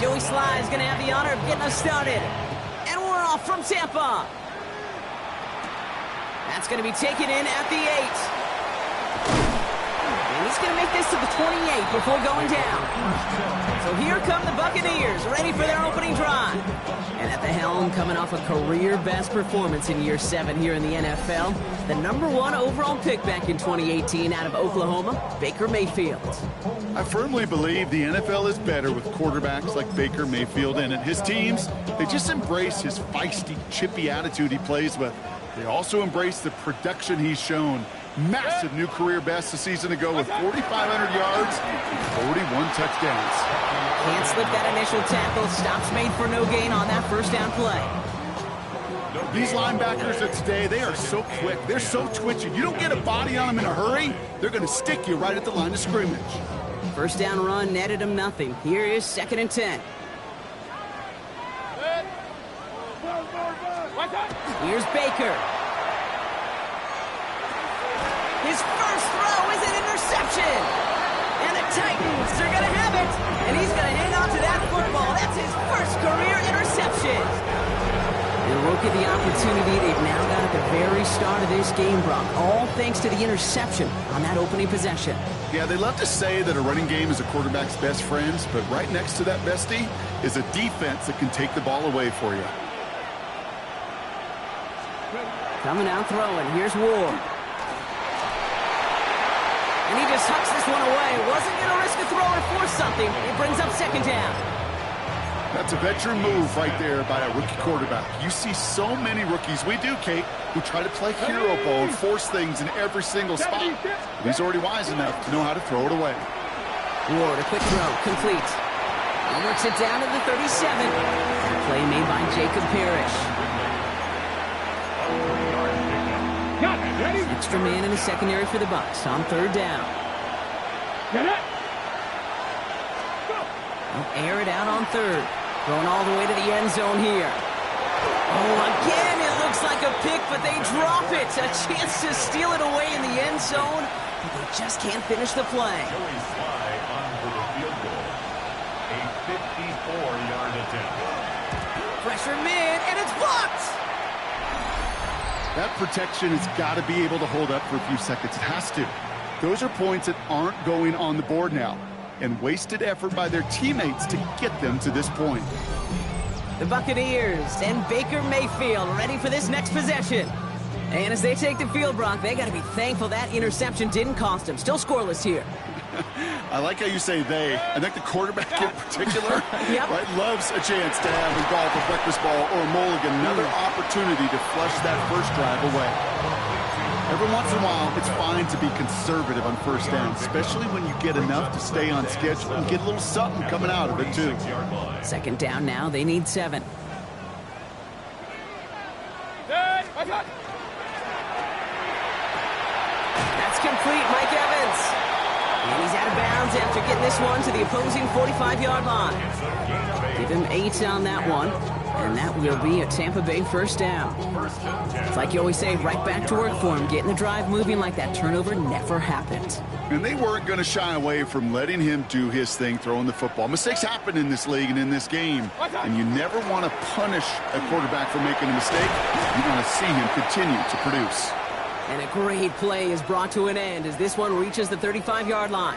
Joey Sly is going to have the honor of getting us started. And we're off from Tampa. That's going to be taken in at the 8. And he's going to make this to the 28 before going down. So here come the Buccaneers, ready for their opening drive. And at the helm, coming off a career-best performance in year 7 here in the NFL, the #1 overall pick back in 2018 out of Oklahoma, Baker Mayfield. I firmly believe the NFL is better with quarterbacks like Baker Mayfield in it. His teams, they just embrace his feisty, chippy attitude he plays with. They also embrace the production he's shown. Massive new career best a season ago with 4,500 yards and 41 touchdowns. Can't slip that initial tackle. Stops made for no gain on that first down play. These linebackers of today, they are so quick. They're so twitchy. You don't get a body on them in a hurry, they're going to stick you right at the line of scrimmage. First down run netted him nothing. Here is 2nd and 10. Here's Baker. His first throw is an interception. And the Titans are going to have it. And he's going to hang on to that football. That's his first career interception. And look at the opportunity they've now got at the very start of this game, Brock. All thanks to the interception on that opening possession. Yeah, they love to say that a running game is a quarterback's best friends, but right next to that bestie is a defense that can take the ball away for you. Coming out throwing. Here's Ward. And he just hucks this one away. Wasn't going to risk a throw or force something. It brings up 2nd down. That's a veteran move right there by a rookie quarterback. You see so many rookies, we do, Kate, who try to play hero ball and force things in every single spot. But he's already wise enough to know how to throw it away. Ward, a quick throw, complete. He works it down to the 37. A play made by Jacob Parrish. Extra man in the secondary for the Bucs on 3rd down. They'll air it out on 3rd. Going all the way to the end zone here. Oh, again, it looks like a pick, but they drop it. A chance to steal it away in the end zone, but they just can't finish the play. Joey Sly on for the field goal. A 54-yard attempt. Pressure mid, and it's blocked. That protection has got to be able to hold up for a few seconds. It has to. Those are points that aren't going on the board now, and wasted effort by their teammates to get them to this point. The Buccaneers and Baker Mayfield ready for this next possession. And as they take the field, Brock, they got to be thankful that interception didn't cost them. Still scoreless here. I like how you say they. I think the quarterback in particular right, loves a chance to have involved a breakfast ball or a mulligan, another opportunity to flush that first drive away. Every once in a while, it's fine to be conservative on first down, especially when you get enough to stay on schedule and get a little something coming out of it, too. 2nd down now. They need 7. That's complete, Mike Evans. And he's out of bounds after getting this one to the opposing 45-yard line. Give him 8 on that one, and that will be a Tampa Bay first down. It's like you always say, right back to work for him, getting the drive moving like that turnover never happened. And they weren't going to shy away from letting him do his thing, throwing the football. Mistakes happen in this league and in this game, and you never want to punish a quarterback for making a mistake. You want to see him continue to produce. And a great play is brought to an end as this one reaches the 35-yard line.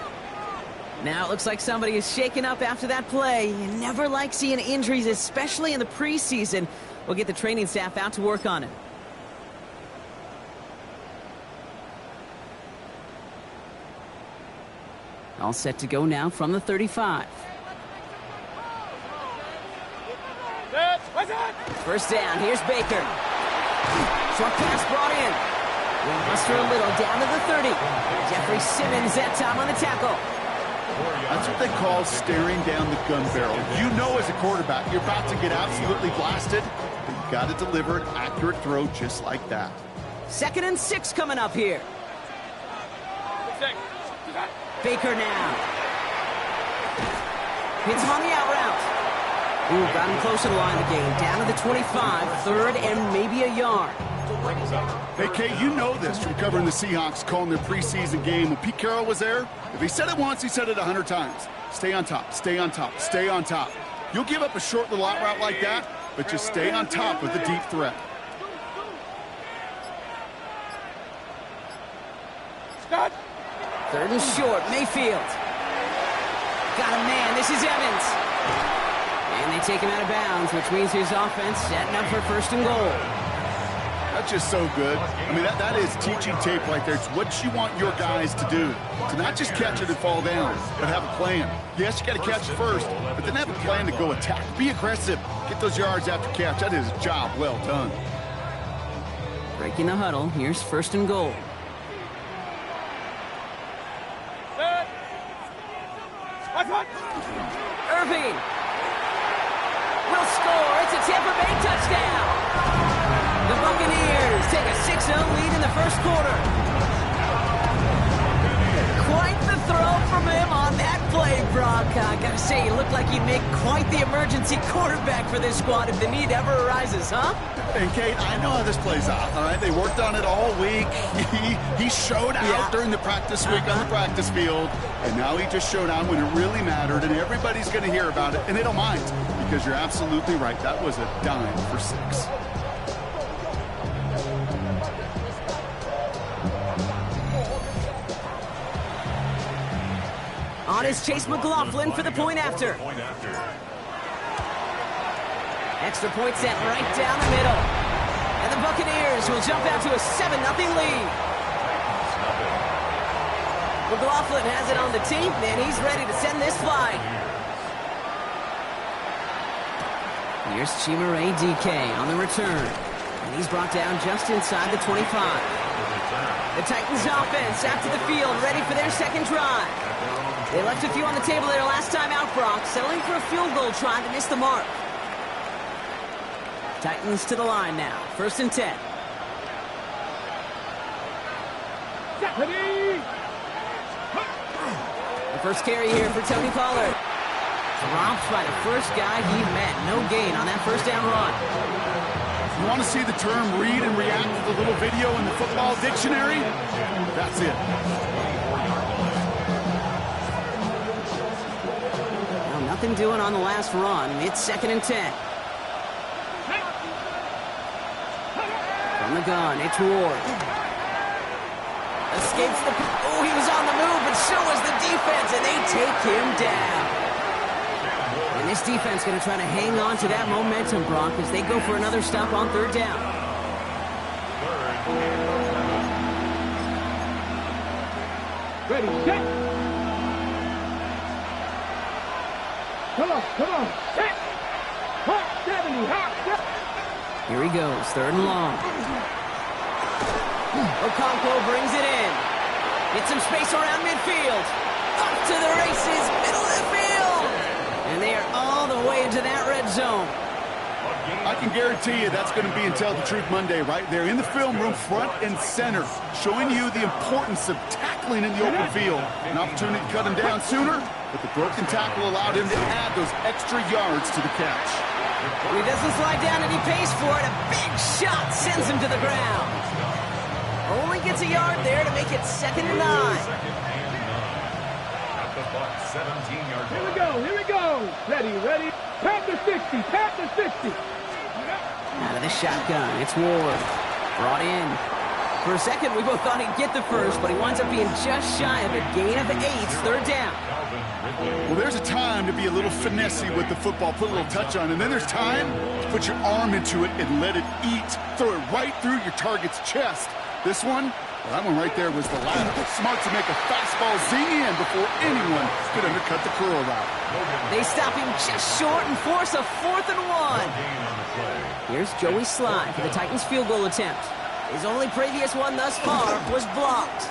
Now it looks like somebody is shaken up after that play. You never like seeing injuries, especially in the preseason. We'll get the training staff out to work on it. All set to go now from the 35. First down, here's Baker. Short pass brought in. We'll muster a little down to the 30. Jeffrey Simmons that time on the tackle. That's what they call staring down the gun barrel. You know as a quarterback, you're about to get absolutely blasted, but you got to deliver an accurate throw just like that. 2nd and 6 coming up here. Baker now. Hits him on the out route. Ooh, got him close to the line of the game. Down to the 25, 3rd and maybe a yard. Hey, Kate, you know this from covering the Seahawks, calling their preseason game. When Pete Carroll was there, if he said it once, he said it 100 times. Stay on top, stay on top, stay on top. You'll give up a short little out route like that, but just stay on top of the deep threat. Scott. 3rd and short, Mayfield. Got a man, this is Evans. And they take him out of bounds, which means his offense setting up for 1st and goal. That's just so good. I mean, that is teaching tape right there. It's what you want your guys to do. To not just catch it and fall down, but have a plan. Yes, you got to catch it first, but then have a plan to go attack. Be aggressive. Get those yards after catch. That is a job well done. Breaking the huddle. Here's 1st and goal. Irving will score. It's a Tampa Bay touchdown. The Buccaneers take a 6-0 lead in the 1st quarter. Quite the throw from him on that play, Brock. I gotta say, you look like you'd make quite the emergency quarterback for this squad if the need ever arises, huh? And, Kate, I know how this plays out, all right? They worked on it all week. He showed out during the practice week on the practice field, and now he just showed out when it really mattered, and everybody's going to hear about it, and they don't mind, because you're absolutely right. That was a dime for 6. On is Chase McLaughlin for the point after. Extra point set right down the middle. And the Buccaneers will jump out to a 7-0 lead. McLaughlin has it on the tee, and he's ready to send this flight. Here's Chimere DK on the return. And he's brought down just inside the 25. The Titans offense out to the field, ready for their 2nd drive. They left a few on the table their last time out, Brock, settling for a field goal trying to miss the mark. Titans to the line now. 1st and 10. The first carry here for Tony Pollard. Dropped by the first guy he met. No gain on that 1st down run. You want to see the term read and react to the little video in the football dictionary? That's it. Well, nothing doing on the last run. It's 2nd and 10. From the gun, it's Ward. Escapes the... Oh, he was on the move, but so was the defense, and they take him down. And this defense going to try to hang on to that momentum, Brock, as they go for another stop on 3rd down. Ready, set. Come on, set. Hot 70, hot 70. Here he goes, 3rd and long. Okonkwo brings it in. Gets some space around midfield. Up to the races, middle of the field. And they are all the way into that red zone. I can guarantee you that's going to be in Tell the Truth Monday right there in the film room, front and center, showing you the importance of tackling in the open field. An opportunity to cut him down sooner, but the broken tackle allowed him to add those extra yards to the catch. He doesn't slide down and he pays for it. A big shot sends him to the ground. Only gets a yard there to make it 2nd and 9. At the Buck 17-yard line. Here we go. Ready. Tap the 60. Out of the shotgun, it's Ward. Brought in. For a second, we both thought he'd get the first, but he winds up being just shy of a gain of 8, 3rd down. Well, there's a time to be a little finessey with the football, put a little touch on, and then there's time to put your arm into it and let it eat. Throw it right through your target's chest. This one, well, that one right there was the latter. Smart to make a fastball zing in before anyone could undercut the curl route. They stop him just short and force a 4th and 1. Here's Joey Sly for the Titans field goal attempt. His only previous one thus far was blocked.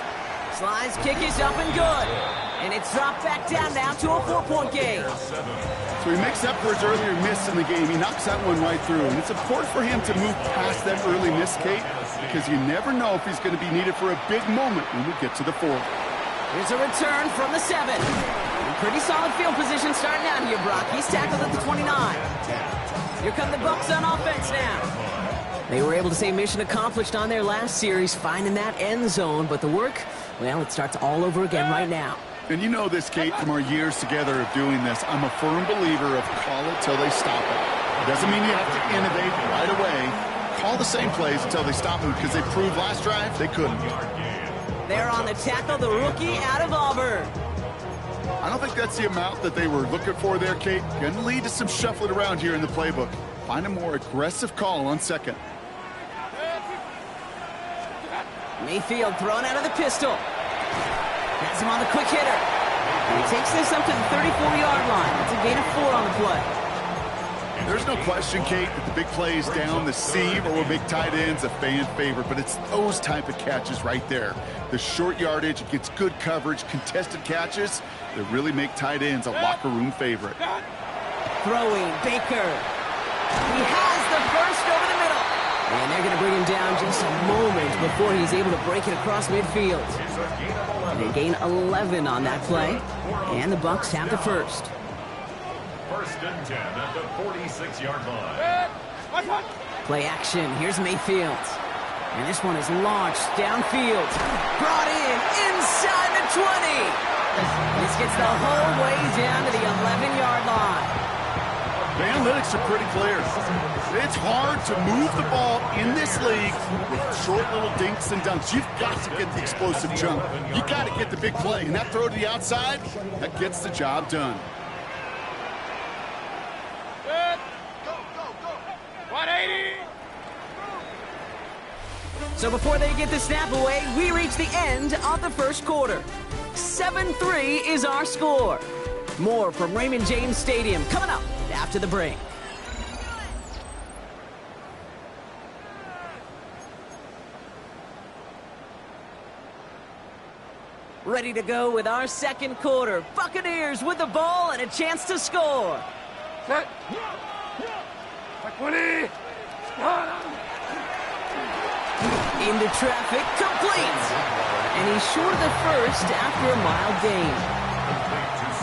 Sly's kick is up and good. And it's dropped back down now to a 4-point game. So he makes up for his earlier miss in the game. He knocks that one right through. And it's important for him to move past that early miss, Kate, because you never know if he's going to be needed for a big moment when we get to the 4th. Here's a return from the 7. Pretty solid field position starting out here, Brock. He's tackled at the 29. Here come the Bucs on offense now. They were able to say mission accomplished on their last series, finding that end zone. But the work, well, it starts all over again right now. And you know this, Kate, from our years together of doing this. I'm a firm believer of call it till they stop it. Doesn't mean you have to innovate right away. Call the same plays until they stop them, because they proved last drive they couldn't. They're on the tackle, the rookie out of Auburn. I don't think that's the amount that they were looking for there, Kate. Going to lead to some shuffling around here in the playbook. Find a more aggressive call on second. Mayfield thrown out of the pistol. Has him on the quick hitter. And he takes this up to the 34-yard line. That's a gain of 4 on the play. There's no question, Kate, that the big plays down the seam or big tight ends a fan favorite, but it's those type of catches right there. The short yardage, it gets good coverage, contested catches that really make tight ends a locker room favorite. Throwing, Baker. He has the first over the middle. And they're going to bring him down just a moment before he's able to break it across midfield. They gain 11 on that play, and the Bucs have the first. First and 10 at the 46-yard line. Play action. Here's Mayfield. And this one is launched downfield. Brought in inside the 20. This gets the whole way down to the 11-yard line. The analytics are pretty clear. It's hard to move the ball in this league with short little dinks and dunks. You've got to get the explosive jump. You've got to get the big play. And that throw to the outside, that gets the job done. Go, go, go. 180. So before they get the snap away, we reach the end of the first quarter. 7-3 is our score. More from Raymond James Stadium coming up after the break. Ready to go with our second quarter. Buccaneers with the ball and a chance to score. Set. 20. Into traffic, complete. And he's short of the first after a mild gain.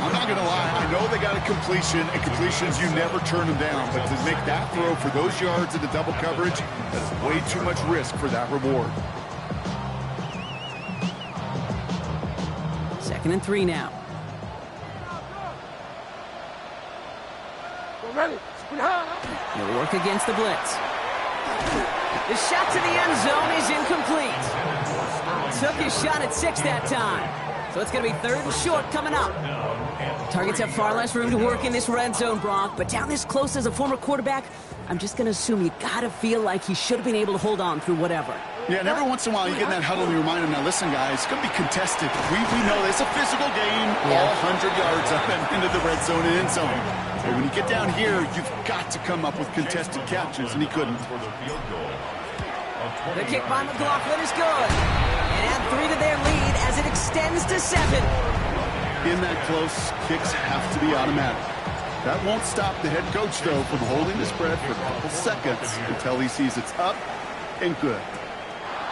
I'm not going to lie. I know they got a completion, and completions, you never turn them down. But to make that throw for those yards in the double coverage, that's way too much risk for that reward. 2nd and 3 now. Ready. He'll work against the blitz. The shot to the end zone is incomplete. Took his shot at 6 that time. So it's going to be 3rd and short coming up. Targets have far less room to work in this red zone, Brock. But down this close as a former quarterback, I'm just going to assume you got to feel like he should have been able to hold on through whatever. Yeah, and every once in a while you get in that huddle and you remind him, now listen, guys, it's going to be contested. We know it's a physical game, all 100 yards up and into the red zone and end zone. But when you get down here, you've got to come up with contested catches, and he couldn't. The kick by McLaughlin is good. And add 3 to their lead as it extends to 7. In that close, kicks have to be automatic. That won't stop the head coach, though, from holding the spread for a couple seconds until he sees it's up and good.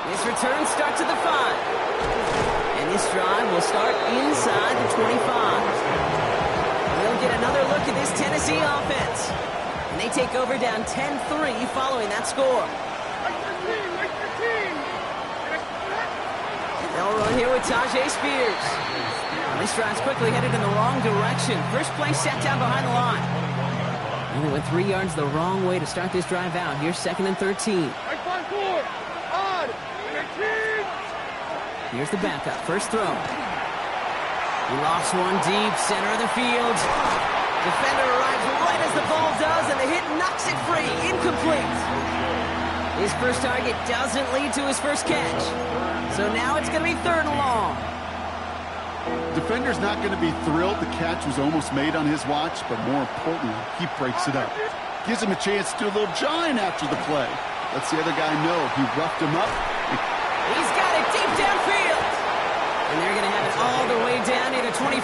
This return starts at the 5. And this drive will start inside the 25. We'll get another look at this Tennessee offense. And they take over down 10-3 following that score. They'll run here with Tajay Spears. This drive's quickly headed in the wrong direction. First play set down behind the line. And they went 3 yards the wrong way to start this drive out. Here's 2nd and 13. Here's the backup. First throw. He lost one deep, center of the field. Defender arrives right as the ball does, and the hit knocks it free. Incomplete. His first target doesn't lead to his first catch. So now it's going to be 3rd and long. Defender's not going to be thrilled the catch was almost made on his watch, but more importantly, he breaks it up. Gives him a chance to do a little jawing after the play. Lets the other guy know he roughed him up. He's got it deep downfield. And they're going to have it all the way down to the 25.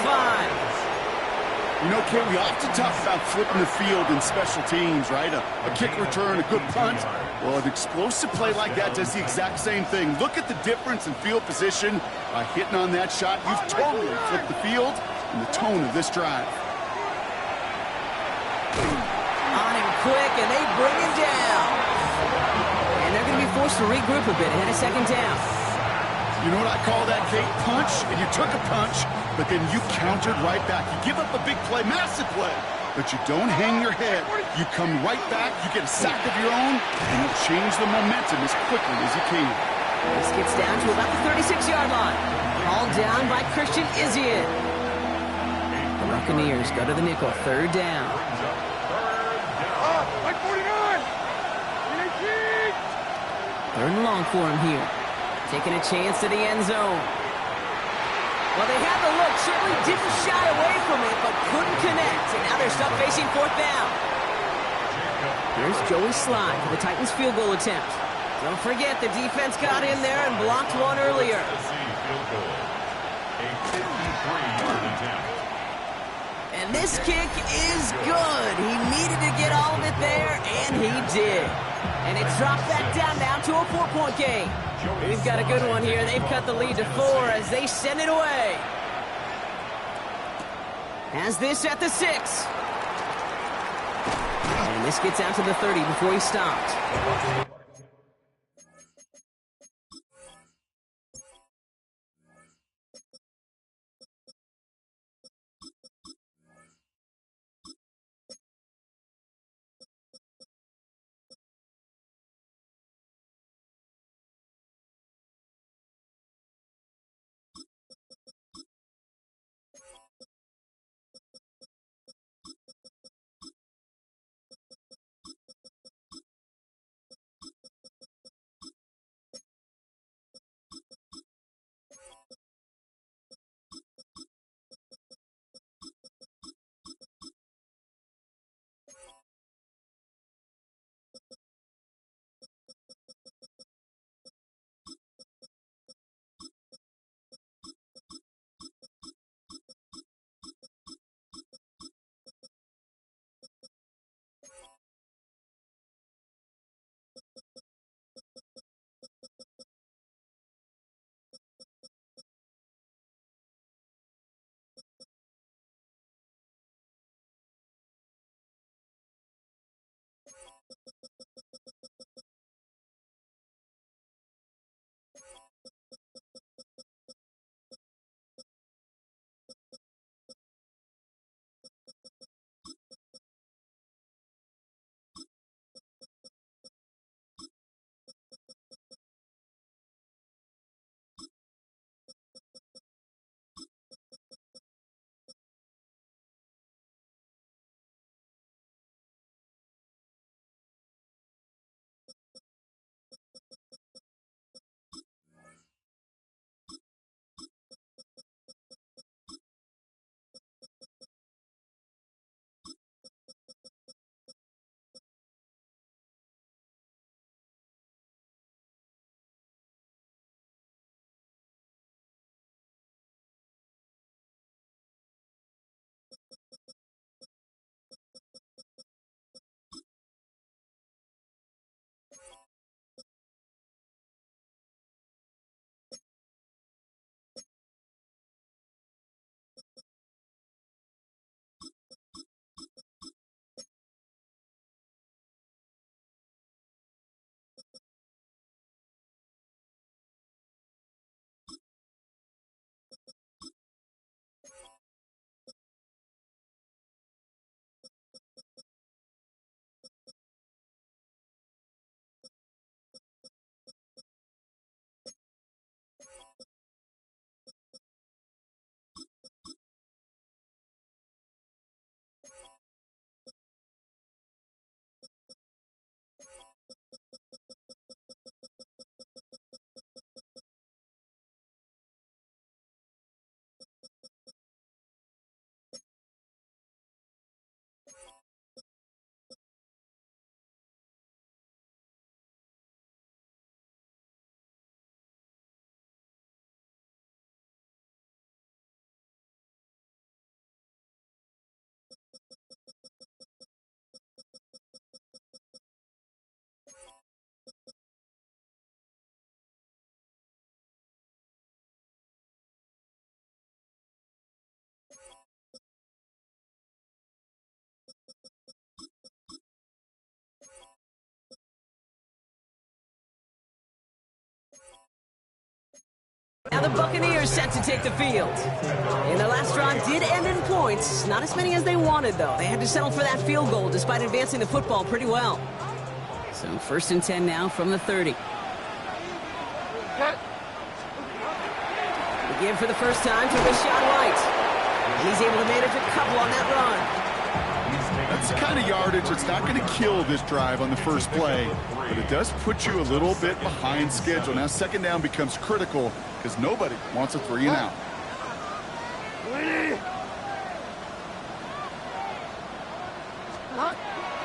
You know, Kate, we often talk about flipping the field in special teams, right? A kick return, a good punt. Well, an explosive play like that does the exact same thing. Look at the difference in field position. By hitting on that shot, you've totally flipped the field and the tone of this drive. On him quick, and they bring him down. And they're going to be forced to regroup a bit ahead of 2nd down. You know what I call that, Kate? Punch, and you took a punch. but then you countered right back. You give up a big play, massive play, but you don't hang your head. You come right back, you get a sack of your own, and you change the momentum as quickly as you can. This gets down to about the 36-yard line. Called down by Christian Izien. The Buccaneers go to the nickel, third down. Like 49! Third and long for him here. Taking a chance to the end zone. Well, they had the look, certainly didn't shy away from it, but couldn't connect. And now they're stuck facing fourth down. Here's Joey Slye for the Titans' field goal attempt. Don't forget, the defense got in there and blocked one earlier. A 53-yard attempt. And this kick is good. He needed to get all of it there, and he did. And it dropped back down now to a 4-point game. We've got a good one here. They've cut the lead to 4 as they send it away. Has this at the 6. And this gets out to the 30 before he stopped. Now the Buccaneers set to take the field. And their last drive did end in points. Not as many as they wanted, though. They had to settle for that field goal despite advancing the football pretty well. So 1st and 10 now from the 30. The give for the first time to Rashad White. He's able to manage a couple on that run. That's the kind of yardage that's not going to kill this drive on the first play, but it does put you a little bit behind schedule. Now 2nd down becomes critical because nobody wants a 3 and out.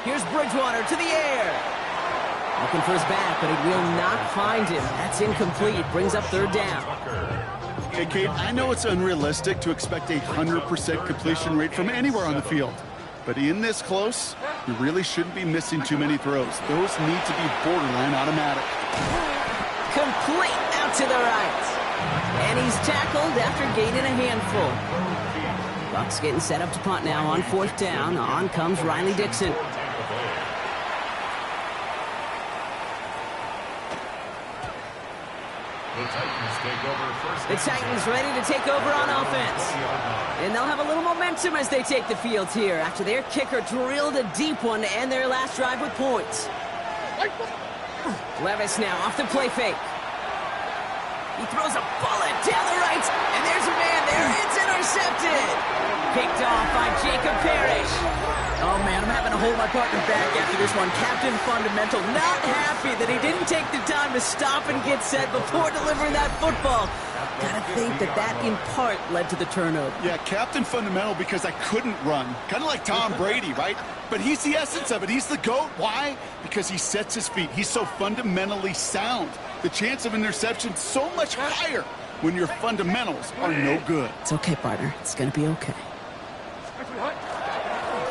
Here's Bridgewater to the air. Looking for his back, but he will not find him. That's incomplete. Brings up 3rd down. Hey, Kate, I know it's unrealistic to expect a 100% completion rate from anywhere on the field. But in this close, you really shouldn't be missing too many throws. Those need to be borderline automatic. Complete out to the right. And he's tackled after gaining a handful. Bucks getting set up to punt now on 4th down. On comes Riley Dixon. The Titans ready to take over on offense. And they'll have a little momentum as they take the field here after their kicker drilled a deep one to end their last drive with points. Levis now off the play fake. He throws a bullet down the right, and there's a man there. It's intercepted. Picked off by Jacob Parrish. Oh, man, I'm having to hold my partner back after this one. Captain Fundamental not happy that he didn't take the time to stop and get set before delivering that football. Gotta think that in part led to the turnover. Yeah, Captain Fundamental because I couldn't run. Kind of like Tom Brady, right? But he's the essence of it. He's the GOAT. Why? Because he sets his feet. He's so fundamentally sound. The chance of interception so much higher when your fundamentals are no good. It's okay, partner. It's gonna be okay.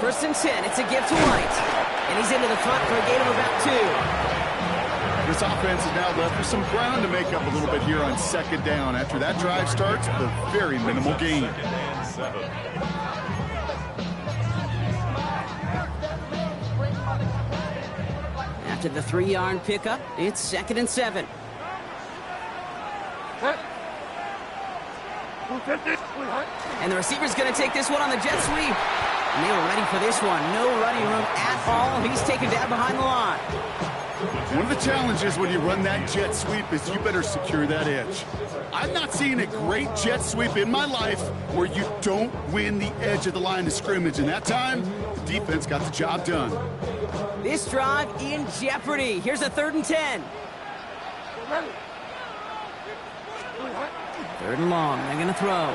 1st and 10. It's a give to White. And he's into the front for a gain of about 2. This offense is now left with some ground to make up a little bit here on 2nd down. After that drive starts, a very minimal gain. After the 3-yard pickup, it's 2nd and 7. And the receiver's going to take this one on the jet sweep. And they were ready for this one. No running room at all. He's taken down behind the line. One of the challenges when you run that jet sweep is you better secure that edge. I've not seen a great jet sweep in my life where you don't win the edge of the line of scrimmage. And that time, the defense got the job done. This drive in jeopardy. Here's a 3rd and 10. 3rd and long. They're going to throw.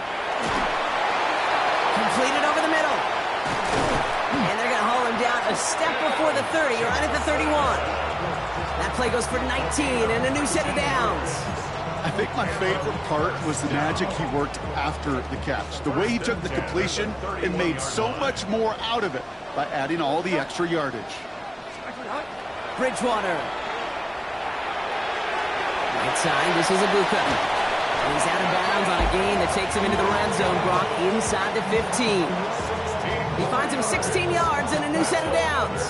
Completed over the middle. And they're going to haul him down a step before the 30, right at the 31. That play goes for 19 and a new set of downs. I think my favorite part was the magic he worked after the catch. The way he took the completion and made so much more out of it by adding all the extra yardage. Bridgewater. Right side, this is Ibuka. And he's out of bounds on a gain that takes him into the red zone, Brock, inside the 15. He finds him 16 yards and a new set of downs.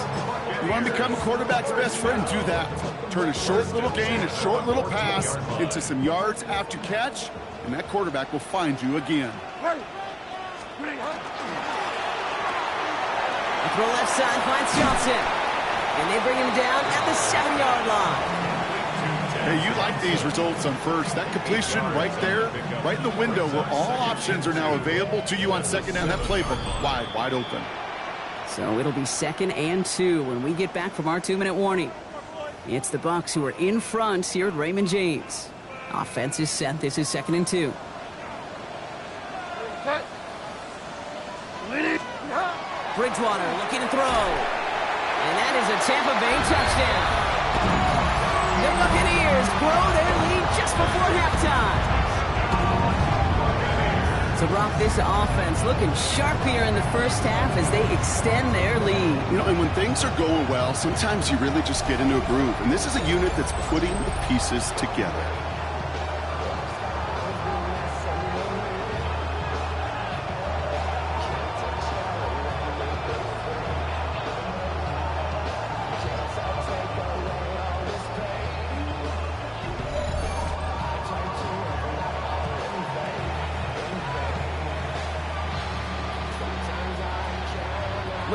You want to become a quarterback's best friend? Do that. Turn a short little gain, a short little pass into some yards after catch, and that quarterback will find you again. A throw left side finds Johnson. And they bring him down at the 7-yard line. Hey, you like these results on first. That completion right there, right in the window where all options are now available to you on 2nd down. That playbook wide open. So it'll be 2nd and 2 when we get back from our 2-minute warning. It's the Bucs who are in front here at Raymond James. Offense is set. This is 2nd and 2. Bridgewater looking to throw. And that is a Tampa Bay touchdown. The Buccaneers grow their lead just before halftime. So, Brock, this offense looking sharp here in the first half as they extend their lead. You know, and when things are going well, sometimes you really just get into a groove. And this is a unit that's putting the pieces together.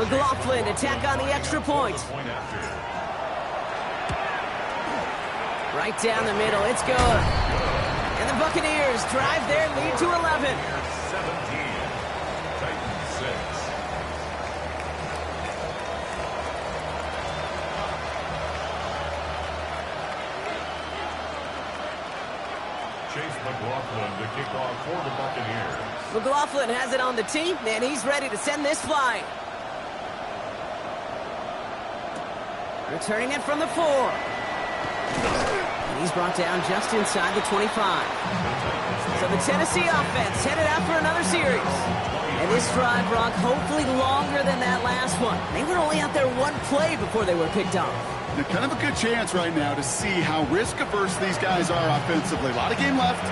McLaughlin attack on the extra point. Right down the middle. It's good. And the Buccaneers drive their lead to 11. 17. Titans 6. Chase McLaughlin to kick off for the Buccaneers. McLaughlin has it on the tee, and he's ready to send this flying. Returning it from the 4. And he's brought down just inside the 25. So the Tennessee offense headed out for another series. And this drive, Brock, hopefully longer than that last one. They were only out there one play before they were picked off. They're kind of a good chance right now to see how risk-averse these guys are offensively. A lot of game left.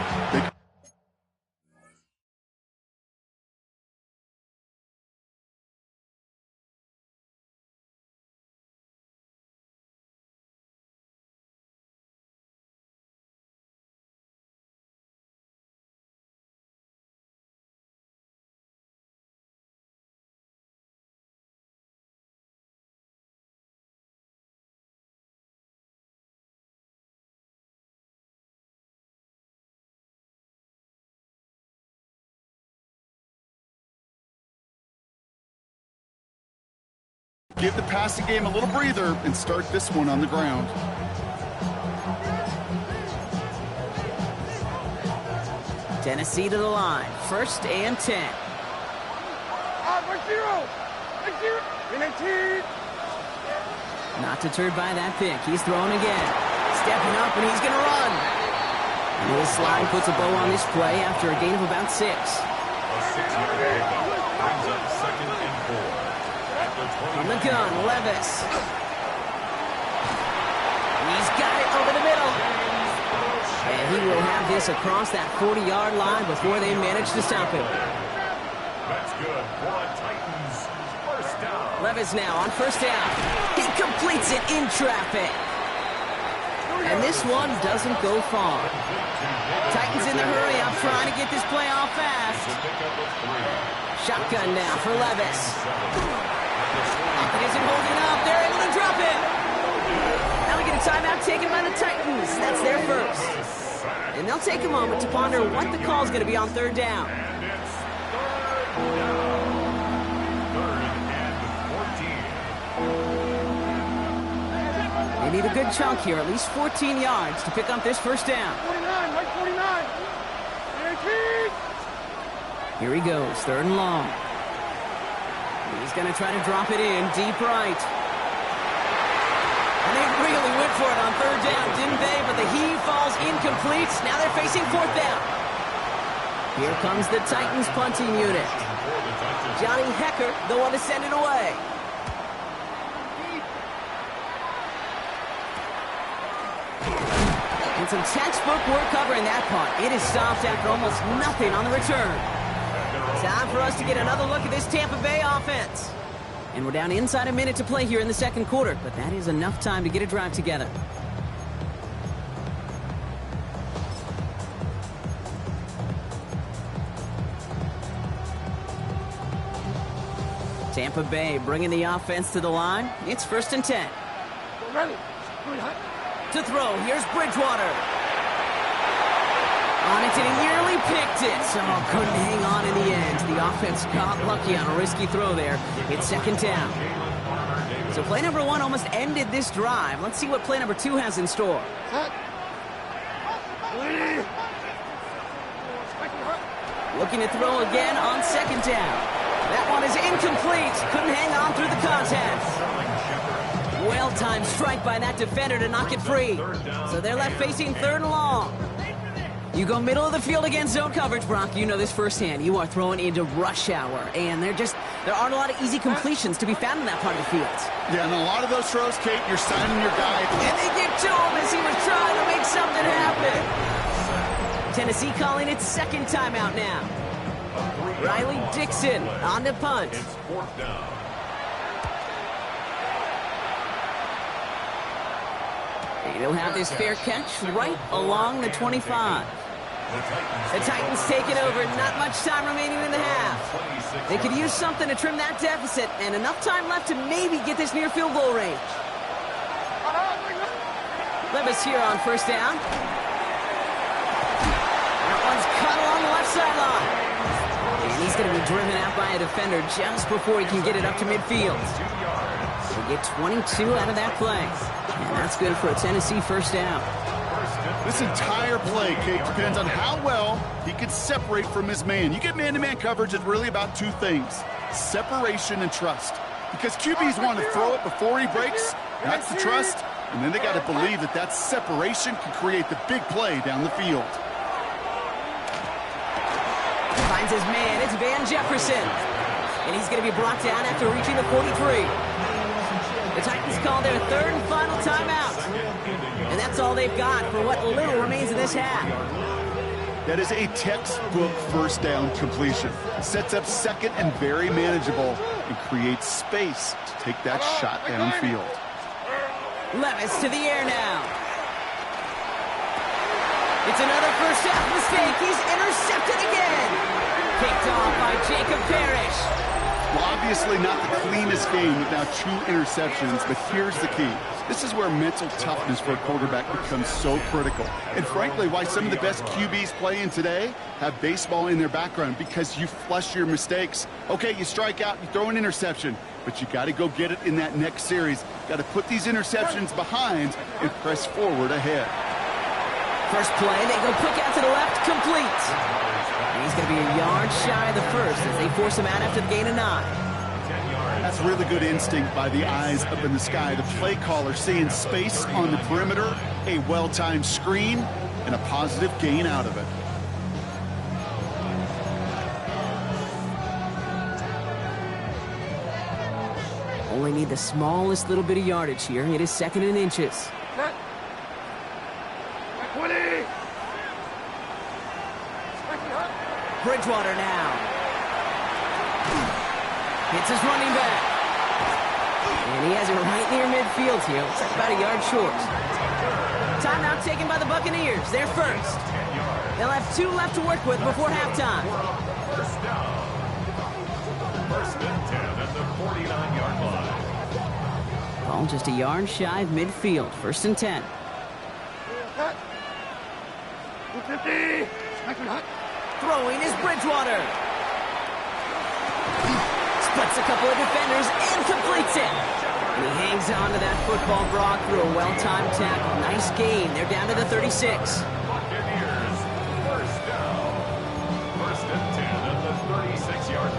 Give the passing game a little breather and start this one on the ground. Tennessee to the line. 1st and 10. Not deterred by that pick. He's throwing again. Stepping up, and he's going to run. And this slide puts a bow on this play after a gain of about 6. A 6-yard pickup brings up 2nd and 4. From the gun, Levis. He's got it over the middle. And he will have this across that 40-yard line before they manage to stop him. That's good for a Titans first down. Levis now on 1st down. He completes it in traffic. And this one doesn't go far. Titans in the hurry up, trying to get this play off fast. Shotgun now for Levis. It isn't holding up. They're able to drop it. Now we get a timeout taken by the Titans. That's their first. And they'll take a moment to ponder what the call is going to be on 3rd down. And it's 3rd down. 3rd and 14. They need a good chunk here, at least 14 yards to pick up this 1st down. 49, Mike 49. Here he goes, 3rd and long. He's going to try to drop it in deep right. And they really went for it on 3rd down, didn't they? But the heave falls incomplete. Now they're facing 4th down. Here comes the Titans punting unit. Johnny Hecker, the one to send it away. And some textbook work covering that punt. It is stopped after almost nothing on the return. Time for us to get another look at this Tampa Bay offense. And we're down inside a minute to play here in the 2nd quarter, but that is enough time to get a drive together. Tampa Bay bringing the offense to the line. It's 1st and 10. To throw, here's Bridgewater. On it, and he nearly picked it. So couldn't hang on in the end. The offense got lucky on a risky throw there. It's 2nd down. So play number 1 almost ended this drive. Let's see what play number 2 has in store. Looking to throw again on 2nd down. That one is incomplete. Couldn't hang on through the contact. Well-timed strike by that defender to knock it free. So they're left facing 3rd and long. You go middle of the field against zone coverage, Brock. You know this firsthand. You are throwing into rush hour, and there aren't a lot of easy completions to be found in that part of the field. Yeah, and a lot of those throws, Kate, you're signing your guy. And they get to him as he was trying to make something happen. Tennessee calling its 2nd timeout now. Riley Dixon on the punt. It's 4th down. He'll have this fair catch right along the 25. The Titans taking over. Not much time remaining in the half. They could use something to trim that deficit, and enough time left to maybe get this near field goal range. Levis here on first down. That one's cut along the left sideline. And he's going to be driven out by a defender just before he can get it up to midfield. They get 22 out of that play. And that's good for a Tennessee first down. This entire play, Kate, depends on how well he can separate from his man. You get man-to-man coverage, it's really about two things: separation and trust. Because QBs want to throw it before he breaks, that's the trust, and then they got to believe that that separation can create the big play down the field. Finds his man, it's Van Jefferson. And he's going to be brought down after reaching the 43. The Titans call their third and final timeout. And that's all they've got for what little remains in this half. That is a textbook first down completion. Sets up second and very manageable and creates space to take that shot downfield. Levis to the air now. It's another first half mistake. He's intercepted again. Picked off by Jacob Parrish. Well, obviously not the cleanest game with now 2 interceptions, but here's the key. This is where mental toughness for a quarterback becomes so critical. And frankly, why some of the best QBs playing today have baseball in their background, because you flush your mistakes. Okay, you strike out, you throw an interception, but you got to go get it in that next series. Got to put these interceptions behind and press forward ahead. First play, they go quick out to the left, complete. And he's going to be a yard shy of the first as they force him out after the gain of 9. That's really good instinct by the eyes up in the sky. The play caller seeing space on the perimeter, a well-timed screen, and a positive gain out of it. Only need the smallest little bit of yardage here. It is second and inches. Bridgewater now. Hits his running back. And he has it right near midfield here. Looks like about a yard short. Timeout taken by the Buccaneers. They're first. They'll have 2 left to work with before halftime. First down. First and 10 at the 49-yard line. Ball just a yard shy of midfield. First and 10. Throwing is Bridgewater. Splits a couple of defenders and completes it. And he hangs on to that football, Brock, through a well-timed tackle. Nice gain. They're down to the 36. Buccaneers, first down. First and 10 at the 36-yard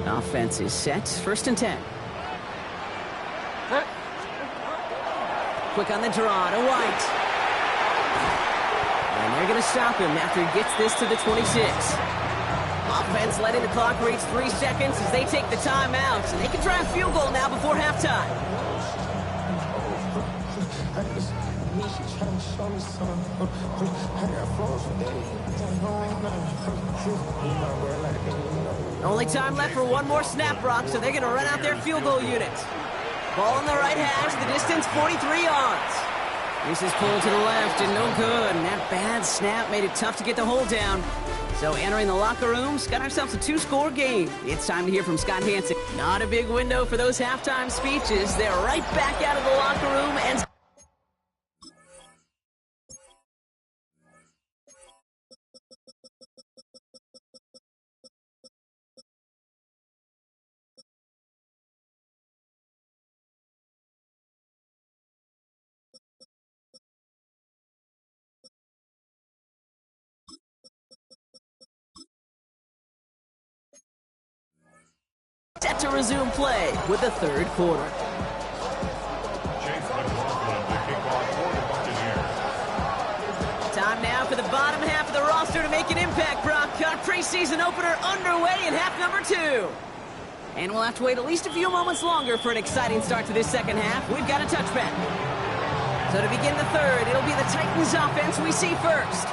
line. Offense is set. First and 10. Quick on the draw to White. And they're going to stop him after he gets this to the 26. Offense letting the clock reach 3 seconds as they take the timeout. And they can try a field goal now before halftime. Only time left for one more snap, Brock, so they're going to run out their field goal unit. Ball on the right hash, the distance 43 yards. This is pulled to the left and no good. And that bad snap made it tough to get the hold down. So entering the locker rooms, got ourselves a 2-score game. It's time to hear from Scott Hansen. Not a big window for those halftime speeches. They're right back out of the locker room and... set to resume play with the third quarter. Time now for the bottom half of the roster to make an impact, Brock. Our preseason opener underway in half number 2. And we'll have to wait at least a few moments longer for an exciting start to this second half. We've got a touchback. So to begin the third, it'll be the Titans offense we see first.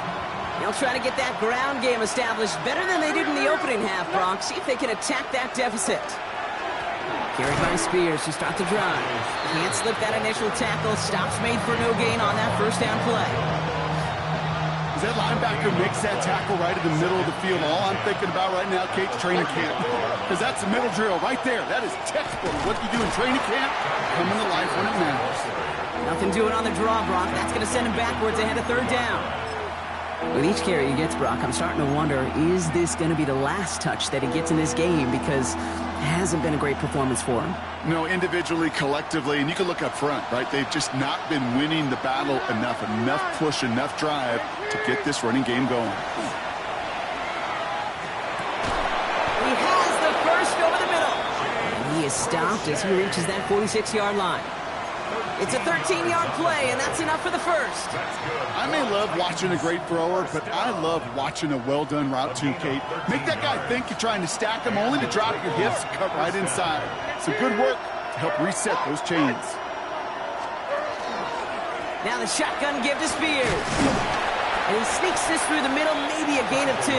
They'll try to get that ground game established better than they did in the opening half, Brock. See if they can attack that deficit. Carried by Spears to start the drive. Can't slip that initial tackle. Stops made for no gain on that first down play. As that linebacker makes that tackle right in the middle of the field, all I'm thinking about right now, Kate's training camp. Because that's the middle drill right there. That is textbook. What you do in training camp, coming to life when it matters. Nothing doing on the draw, Brock. That's going to send him backwards ahead of third down. With each carry he gets, Brock, I'm starting to wonder, is this going to be the last touch that he gets in this game? Because it hasn't been a great performance for him. No, individually, collectively, and you can look up front, right? They've just not been winning the battle enough push, enough drive to get this running game going. He has the first over the middle. And he is stopped as he reaches that 46-yard line. It's a 13-yard play, and that's enough for the first. I may love watching a great thrower, but I love watching a well-done route too, Kate. Make that guy think you're trying to stack him, only to drop your hips and cut right inside. So good work to help reset those chains. Now the shotgun give to Spears. And he sneaks this through the middle, maybe a gain of 2.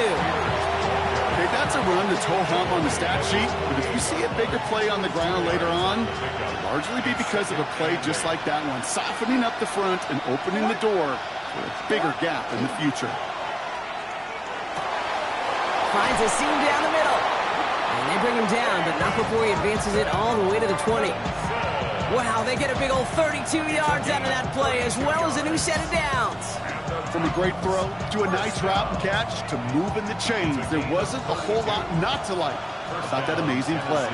Okay, that's a run that's ho-hum on the stat sheet, but if you see a bigger play on the ground later on, it'll largely be because of a play just like that one, softening up the front and opening the door for a bigger gap in the future. Finds a seam down the middle. And they bring him down, but not before he advances it all the way to the 20. Wow, they get a big old 32 yards out of that play, as well as a new set of downs. From a great throw to a nice route and catch to moving the chains, there wasn't a whole lot not to like about that amazing play.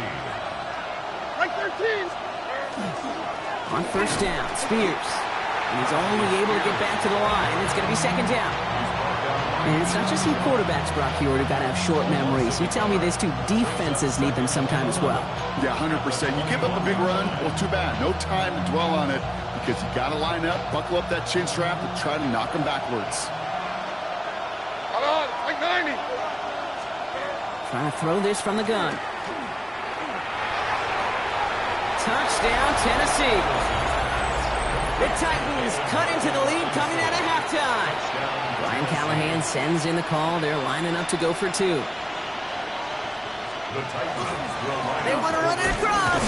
Right 13. On first down, Spears. And he's only able to get back to the line. It's going to be second down. And it's not just some quarterbacks, Brock, you already got to have short memories. You tell me this too, defenses need them sometime as well. Yeah, 100%. You give up a big run, well, too bad. No time to dwell on it because you got to line up, buckle up that chin strap, and try to knock them backwards. Hold on, like 90. Trying to throw this from the gun. Touchdown, Tennessee. The Titans cut into the lead coming out of halftime. Brian Callahan sends in the call. They're lining up to go for 2. They want to run it across.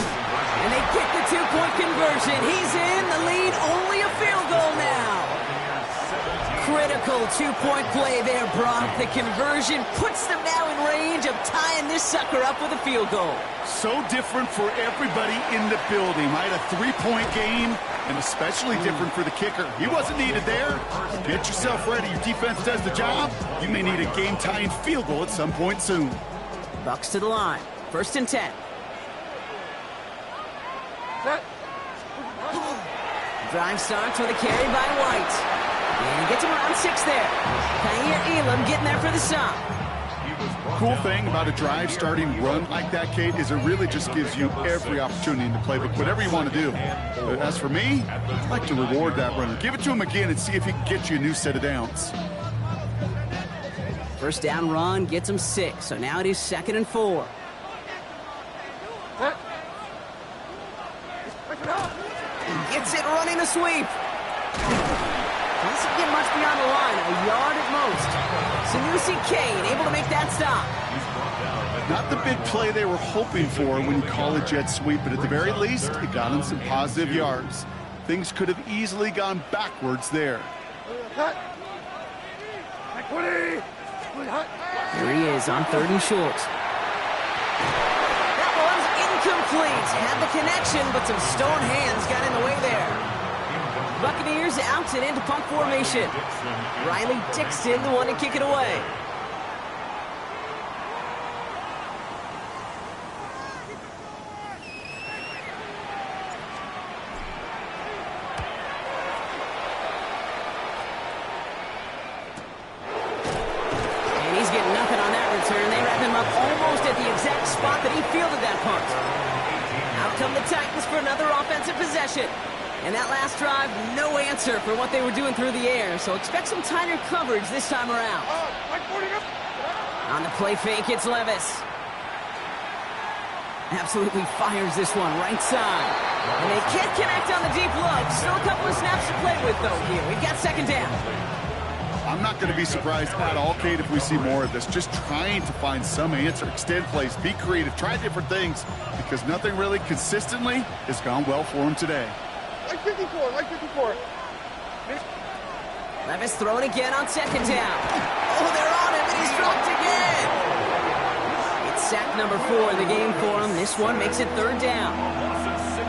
And they get the 2-point conversion. He's in the lead. Only a field goal now. Critical 2-point play there, Brock. The conversion puts them now in range of tying this sucker up with a field goal. So different for everybody in the building, right? A 3-point game, and especially different for the kicker. He wasn't needed there. Get yourself ready. Your defense does the job. You may need a game-tying field goal at some point soon. Bucks to the line. First and 10. Drive starts with a carry by White. And he gets him around 6 there. Kaiir Elam getting there for the stop. Cool thing about a drive starting run like that, Kate, is it really just gives you every opportunity in the playbook, whatever you want to do. But as for me, I'd like to reward that runner. Give it to him again and see if he can get you a new set of downs. First down run gets him 6, so now it is 2nd and 4. Gets it running a sweep. Doesn't get much beyond the line, a yard at most. Sanusi Kane able to make that stop. Not the big play they were hoping for when you call a jet sweep, but at the very least, it got him some positive yards. Things could have easily gone backwards there. Here he is on 3rd and short. That one's incomplete. Had the connection, but some stone hands got in the way there. Buccaneers out and into punt formation. Riley Dixon, the one to kick it away. And he's getting nothing on that return. They wrap him up almost at the exact spot that he fielded that punt. Out come the Titans for another offensive possession. And that last drive, no answer for what they were doing through the air. So expect some tighter coverage this time around. On the play fake, it's Levis. Absolutely fires this one right side. And they can't connect on the deep look. Still a couple of snaps to play with, though, here. We've got 2nd down. I'm not going to be surprised at all, Kate, if we see more of this. Just trying to find some answer, extend plays, be creative, try different things, because nothing really consistently has gone well for him today. Like 54, like 54. Levis throwing again on second down. Oh, they're on him, and he's dropped again. It's sack number 4 in the game for him. This one makes it third down.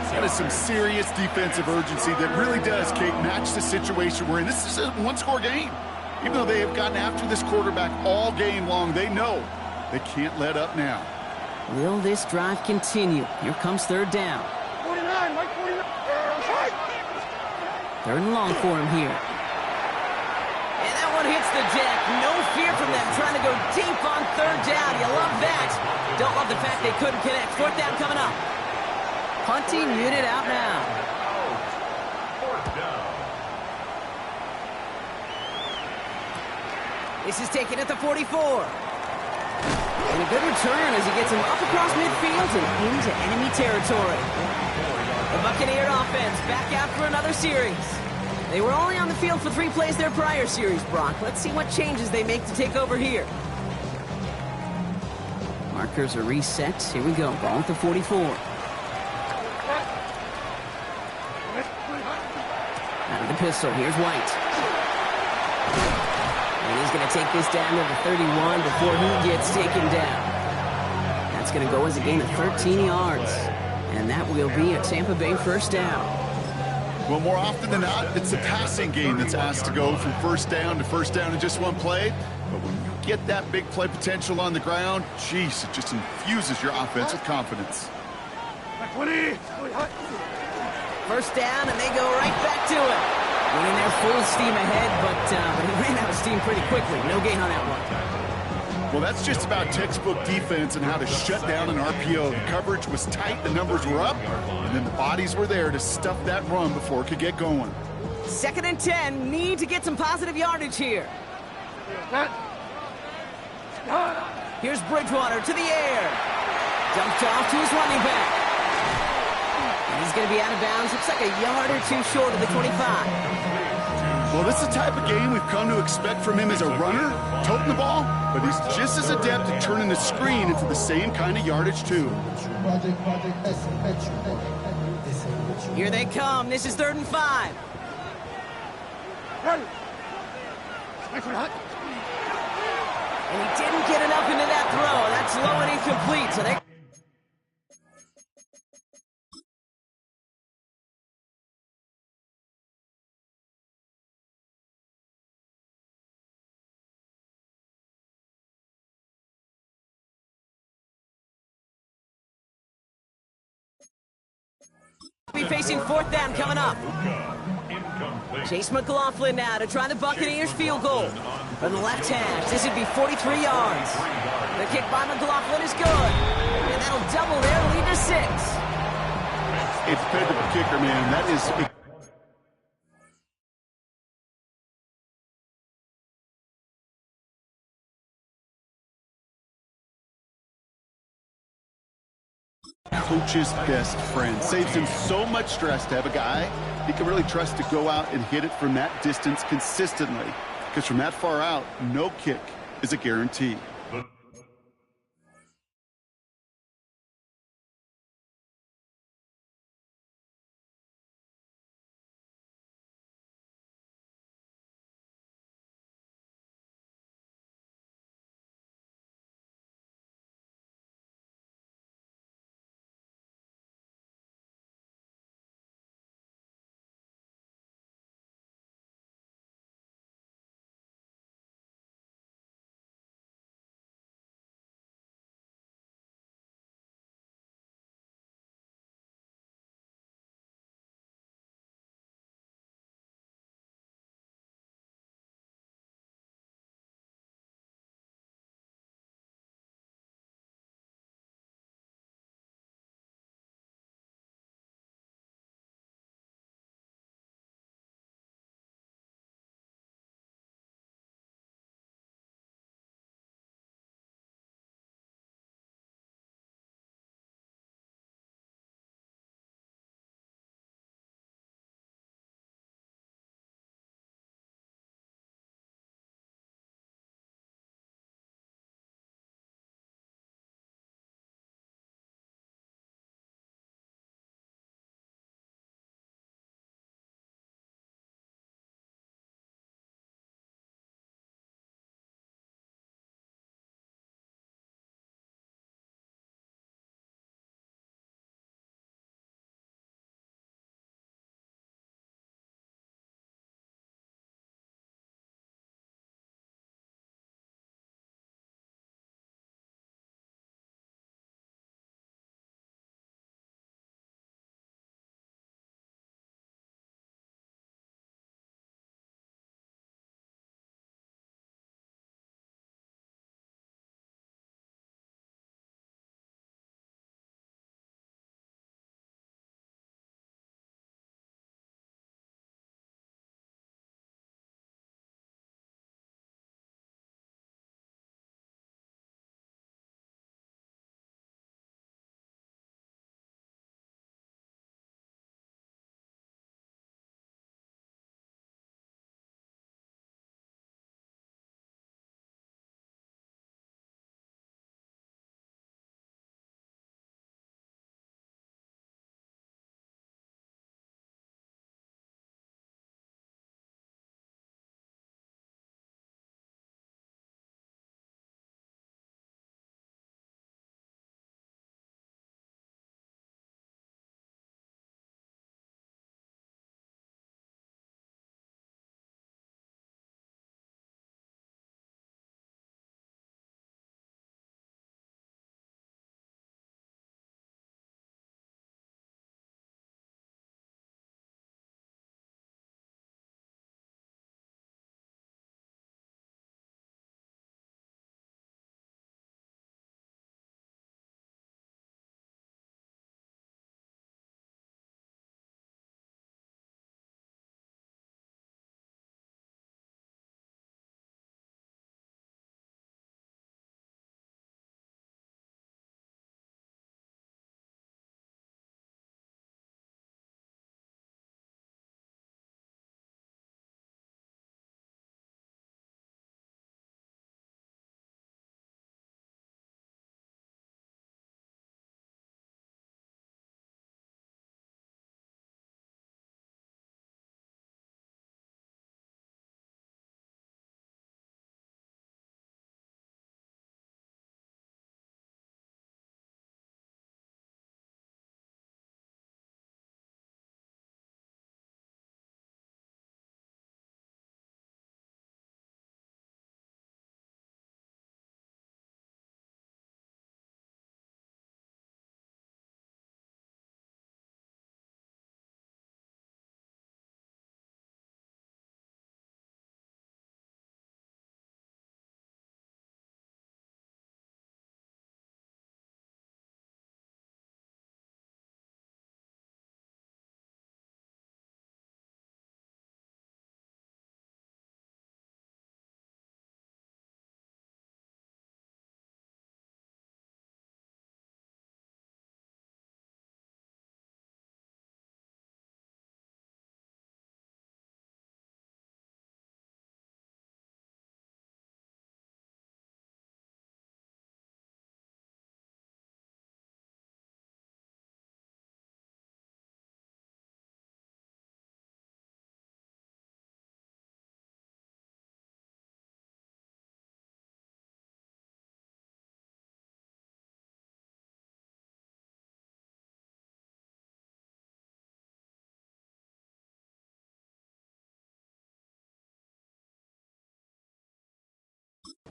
That is some serious defensive urgency that really does, Kate, match the situation we're in. This is a one-score game. Even though they have gotten after this quarterback all game long, they know they can't let up now. Will this drive continue? Here comes third down. 49, Mike 49. Third and long for him here. And that one hits the deck. No fear from them trying to go deep on third down. You love that. Don't love the fact they couldn't connect. Fourth down coming up. Punting unit out now. This is taken at the 44. And a good return as he gets him up across midfield and into enemy territory. The Buccaneer offense back out for another series. They were only on the field for 3 plays their prior series, Brock. Let's see what changes they make to take over here. Markers are reset. Here we go. Ball at the 44. Out of the pistol, here's White. And he's going to take this down to the 31 before he gets taken down. That's going to go as a gain of 13 yards. And that will be a Tampa Bay first down. Well, more often than not, it's a passing game that's asked to go from first down in just one play. But when you get that big play potential on the ground, geez, it just infuses your offense with confidence. First down, and they go right back to it. Winning their full steam ahead, but he ran out of steam pretty quickly. No gain on that one. Well, that's just about textbook defense and how to shut down an RPO. The coverage was tight, the numbers were up, and then the bodies were there to stuff that run before it could get going. 2nd and 10, need to get some positive yardage here. Here's Bridgewater to the air. Dumped off to his running back. And he's going to be out of bounds. Looks like a yard or 2 short of the 25. Well, this is the type of game we've come to expect from him as a runner, toting the ball, but he's just as adept at turning the screen into the same kind of yardage, too. Here they come. This is 3rd and 5. And he didn't get enough into that throw. That's low and incomplete. So they be facing 4th down coming up. Chase McLaughlin now to try the Buccaneers field goal. From the left hash, this would be 43 yards. The kick by McLaughlin is good. And that'll double their lead to 6. A dependable kicker, man. That is... coach's best friend. Saves him so much stress to have a guy he can really trust to go out and hit it from that distance consistently. Because from that far out, no kick is a guarantee.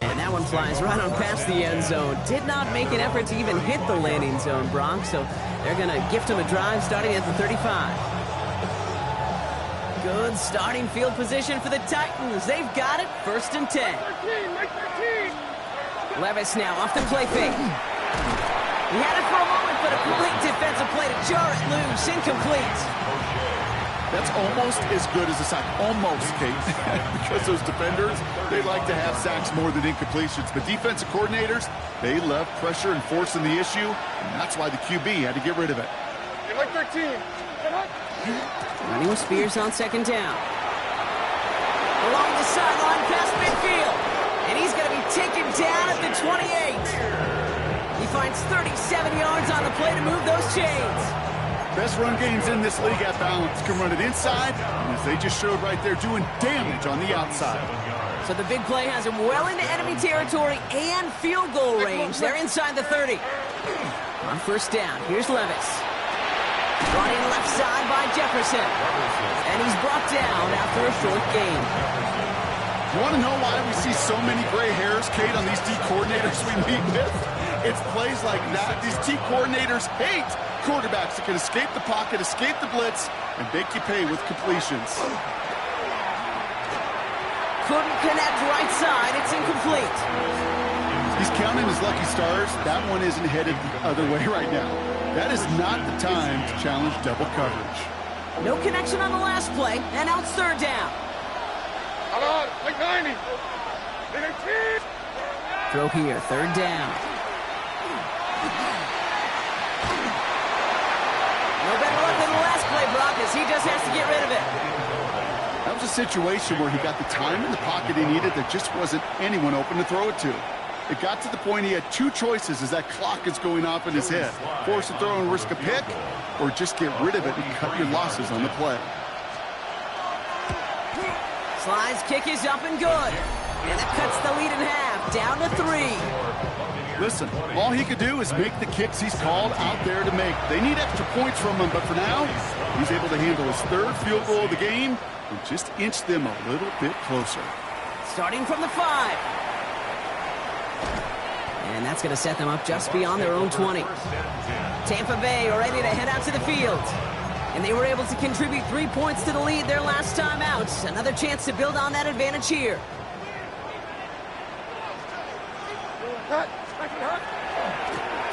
And that one flies right on past the end zone. Did not make an effort to even hit the landing zone, Brock, so they're going to gift him a drive starting at the 35. Good starting field position for the Titans. They've got it, 1st and 10. Levis now off the play fake. He had it for a moment, but a complete defensive play to jar it loose. Incomplete. That's almost as good as a sack. Almost, Kate. Because those defenders, they like to have sacks more than incompletions. But defensive coordinators, they love pressure and forcing the issue. And that's why the QB had to get rid of it. Get like 13. Running with Spears on 2nd down. Along the sideline past midfield. And he's going to be taken down at the 28. He finds 37 yards on the play to move those chains. Best run games in this league at balance. Can run it inside, and as they just showed right there, doing damage on the outside. So the big play has him well into enemy territory and field goal range. They're inside the 30. On 1st down, here's Levis. Brought in left side by Jefferson. And he's brought down after a short gain. You want to know why we see so many gray hairs, Kate, on these D coordinators we meet with? It's plays like that. These D coordinators hate quarterbacks that can escape the pocket, escape the blitz, and make you pay with completions. Couldn't connect right side. It's incomplete. He's counting his lucky stars. That one isn't headed the other way right now. That is not the time to challenge double coverage. No connection on the last play, and now it's 3rd down. Hold on, like 90. Throw here, 3rd down. No better luck than the last play, Brock, as he just has to get rid of it. That was a situation where he got the time in the pocket he needed. There just wasn't anyone open to throw it to. It got to the point he had 2 choices as that clock is going off in his head. Force a throw and risk a pick, or just get rid of it and cut your losses on the play. Slide's kick is up and good. And it cuts the lead in half, down to 3. Listen, all he could do is make the kicks he's called out there to make. They need extra points from him, but for now, he's able to handle his 3rd field goal of the game and just inch them a little bit closer. Starting from the 5. And that's going to set them up just beyond their own 20. Tampa Bay are ready to head out to the field. And they were able to contribute 3 points to the lead their last time out. Another chance to build on that advantage here.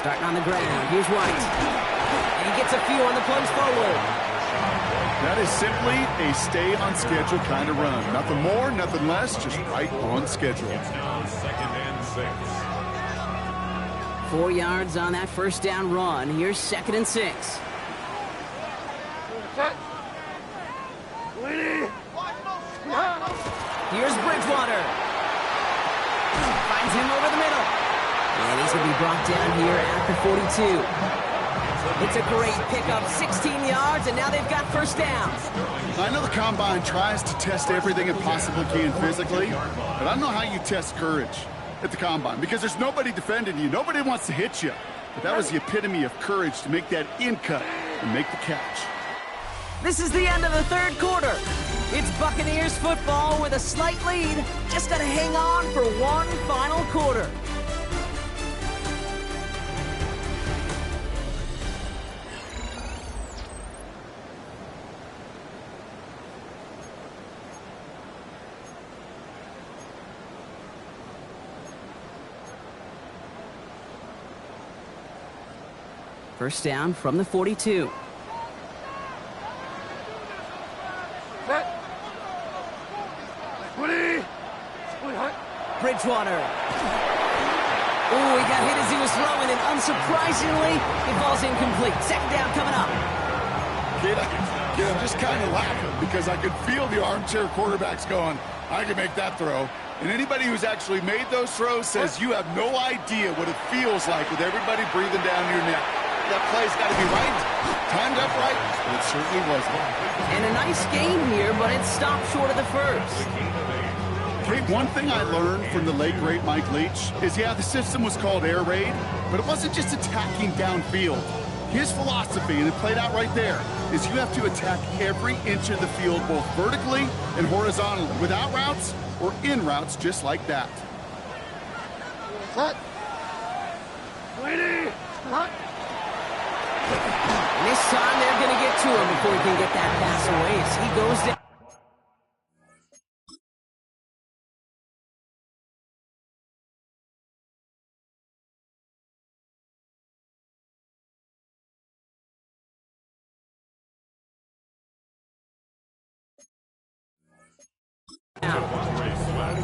Starting on the ground, here's White. And he gets a few on the plunge forward. That is simply a stay on schedule kind of run. Nothing more, nothing less, just right on schedule. It's now 2nd and 6. 4 yards on that 1st down run. Here's 2nd and 6. Here's Bridgewater. Finds him over the middle. And he's going to be brought down here at the 42. It's a great pickup, 16 yards, and now they've got 1st down. I know the Combine tries to test everything it possibly can physically, but I don't know how you test courage at the Combine, because there's nobody defending you. Nobody wants to hit you. But that was the epitome of courage to make that in cut and make the catch. This is the end of the 3rd quarter. It's Buccaneers football with a slight lead. Just got to hang on for one final quarter. First down from the 42. Bridgewater. Oh, he got hit as he was throwing, and unsurprisingly, it falls incomplete. 2nd down coming up. Kid, I'm just kind of laughing because I could feel the armchair quarterbacks going, I can make that throw. And anybody who's actually made those throws says you have no idea what it feels like with everybody breathing down your neck. That play's got to be right, timed up right, but it certainly wasn't. And a nice game here, but it stopped short of the 1st. Kate, one thing I learned from the late, great Mike Leach is, yeah, the system was called air raid, but it wasn't just attacking downfield. His philosophy, and it played out right there, is you have to attack every inch of the field, both vertically and horizontally, without routes or in routes just like that. And this time they're going to get to him before he can get that pass away as he goes down.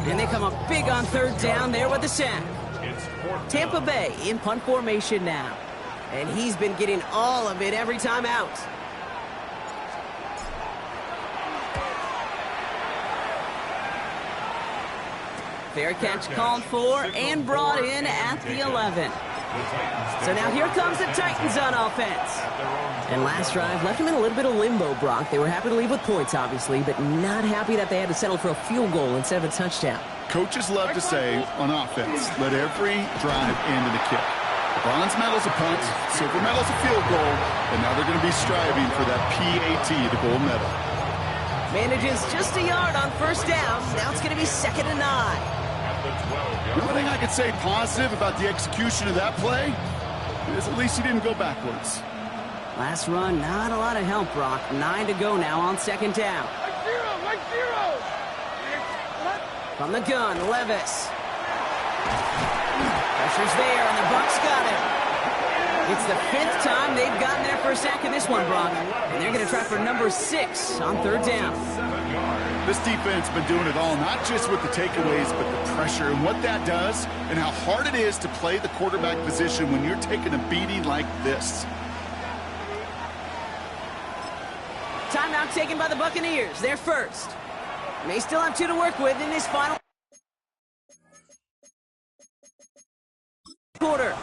And they come up big on third down there with the sack. Tampa Bay in punt formation now. And he's been getting all of it every time out. Fair catch called for and brought in at the 11. So now here comes the Titans on offense. And last drive left them in a little bit of limbo, Brock. They were happy to leave with points, obviously, but not happy that they had to settle for a field goal instead of a touchdown. Coaches love to say on offense, let every drive end in a kick. Bronze medal's a punt, silver medal's a field goal, and now they're going to be striving for that PAT, the gold medal. Manages just a yard on first down. Now it's going to be 2nd and 9. The only thing I could say positive about the execution of that play is at least he didn't go backwards. Last run, not a lot of help, Brock. 9 to go now on 2nd down. Like zero. From the gun, Levis. Pressure's there, and the Bucs got it. It's the 5th time they've gotten there for a sack in this one, Brock. And they're going to try for number 6 on 3rd down. This defense been doing it all, not just with the takeaways, but the pressure and what that does and how hard it is to play the quarterback position when you're taking a beating like this. Timeout taken by the Buccaneers. They're first. They still have 2 to work with in this final quarter.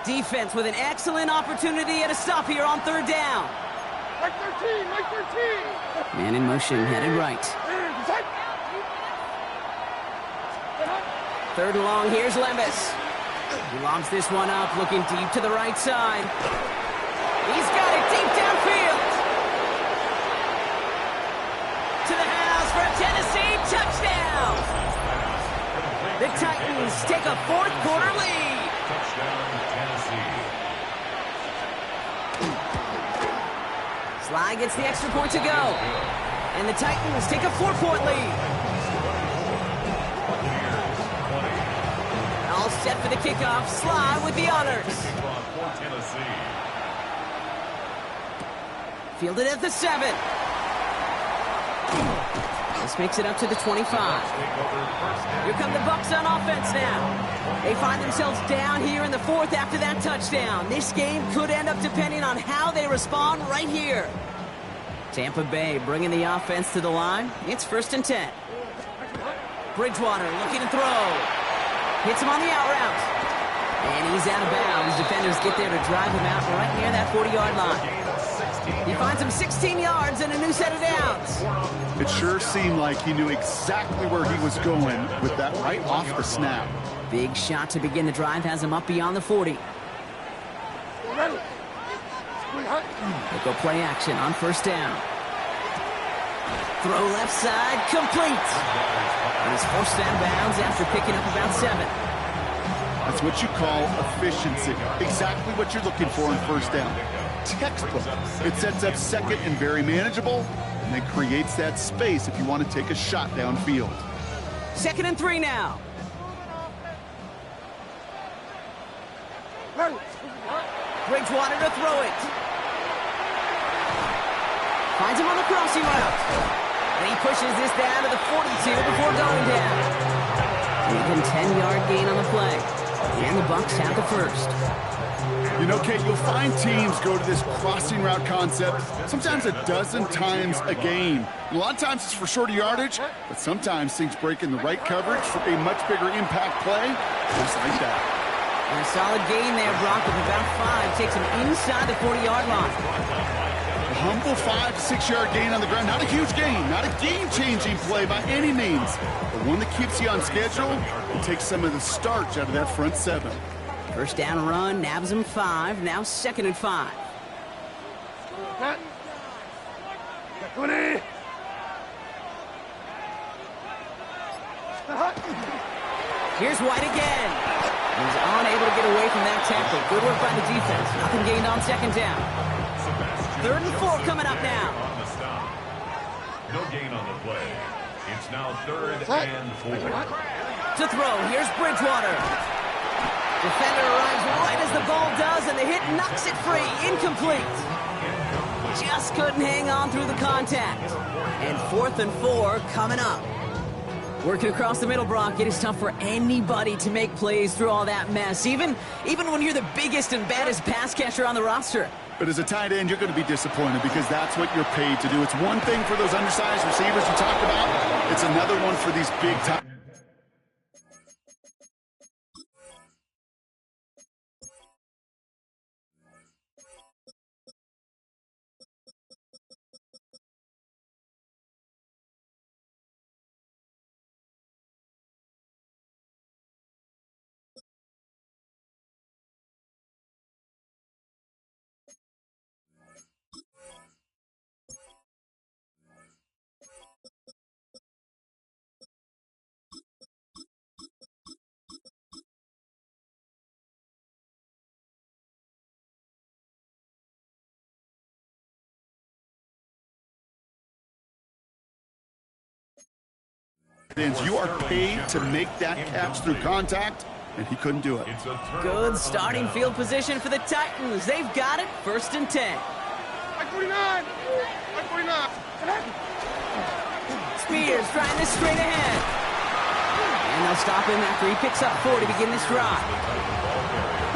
Defense with an excellent opportunity at a stop here on 3rd down. Like 13. Man in motion, headed right. 3rd and long, here's Levis. He lobs this one up, looking deep to the right side. He's got it deep downfield. To the house for a Tennessee touchdown. The Titans take a 4th quarter lead. Touchdown, Tennessee. Sly gets the extra point to go. And the Titans take a 4-point lead. All set for the kickoff. Sly with the honors. Fielded at the 7. This makes it up to the 25. Here come the Bucs on offense now. They find themselves down here in the 4th after that touchdown. This game could end up depending on how they respond right here. Tampa Bay bringing the offense to the line. It's 1st and 10. Bridgewater looking to throw. Hits him on the out route. And he's out of bounds. Defenders get there to drive him out right near that 40-yard line. He finds him 16 yards and a new set of downs. It sure seemed like he knew exactly where he was going with that right off the snap. Big shot to begin the drive has him up beyond the 40. They go play action on 1st down. Throw left side, complete. And he's forced out of bounds after picking up about 7. That's what you call efficiency. Exactly what you're looking for in 1st down. Textbook. It sets up 2nd and very manageable, and then creates that space if you want to take a shot downfield. 2nd and 3 now. Bridgewater to throw it. Finds him on the crossing route. And he pushes this down to the 42 before going down. Even 10-yard gain on the play. And the Bucs have the 1st. You know, Kate, you'll find teams go to this crossing route concept sometimes a dozen times a game. And a lot of times it's for shorter yardage, but sometimes things break in the right coverage for a much bigger impact play, just like that. And a solid gain there, Brock, of about 5. Takes him inside the 40-yard line. A humble 5 to 6-yard gain on the ground. Not a huge gain, not a game-changing play by any means, but one that keeps you on schedule and takes some of the starch out of that front 7. 1st down run, nabs him 5. Now 2nd and 5. 20. Here's White again. He's unable to get away from that tackle. Good work by the defense. Nothing gained on second down. 3rd and 4 coming up now. On the stop. No gain on the play. It's now 3rd and 4. To throw, here's Bridgewater. Defender arrives right as the ball does, and the hit knocks it free. Incomplete. Just couldn't hang on through the contact. And 4th and 4 coming up. Working across the middle, Brock. It is tough for anybody to make plays through all that mess, even when you're the biggest and baddest pass catcher on the roster. But as a tight end, you're going to be disappointed because that's what you're paid to do. It's one thing for those undersized receivers you talked about. It's another one for these big time. You are paid to make that catch through contact, and he couldn't do it. Good starting field position for the Titans. They've got it, 1st and 10. 49. Spears trying this straight ahead. And they'll stop him after he picks up 4 to begin this drive.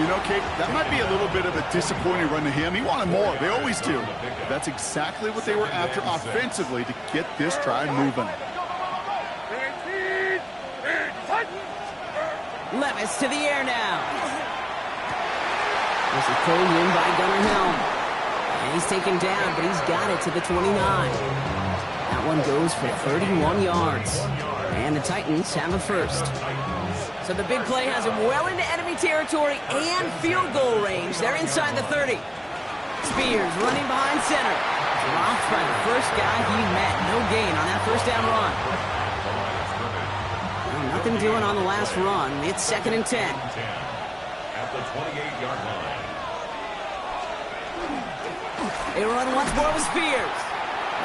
You know, Kate, that might be a little bit of a disappointing run to him. He wanted more. They always do. That's exactly what they were after offensively to get this drive moving. Levis to the air now. This is pulled in by Gunnar Helm. And he's taken down, but he's got it to the 29. That one goes for 31 yards. And the Titans have a first. So the big play has him well into enemy territory and field goal range. They're inside the 30. Spears running behind center. Dropped by the first guy he met. No gain on that first down run. Nothing doing on the last run. It's 2nd and 10. At the 28-yard line. They run once more with Spears.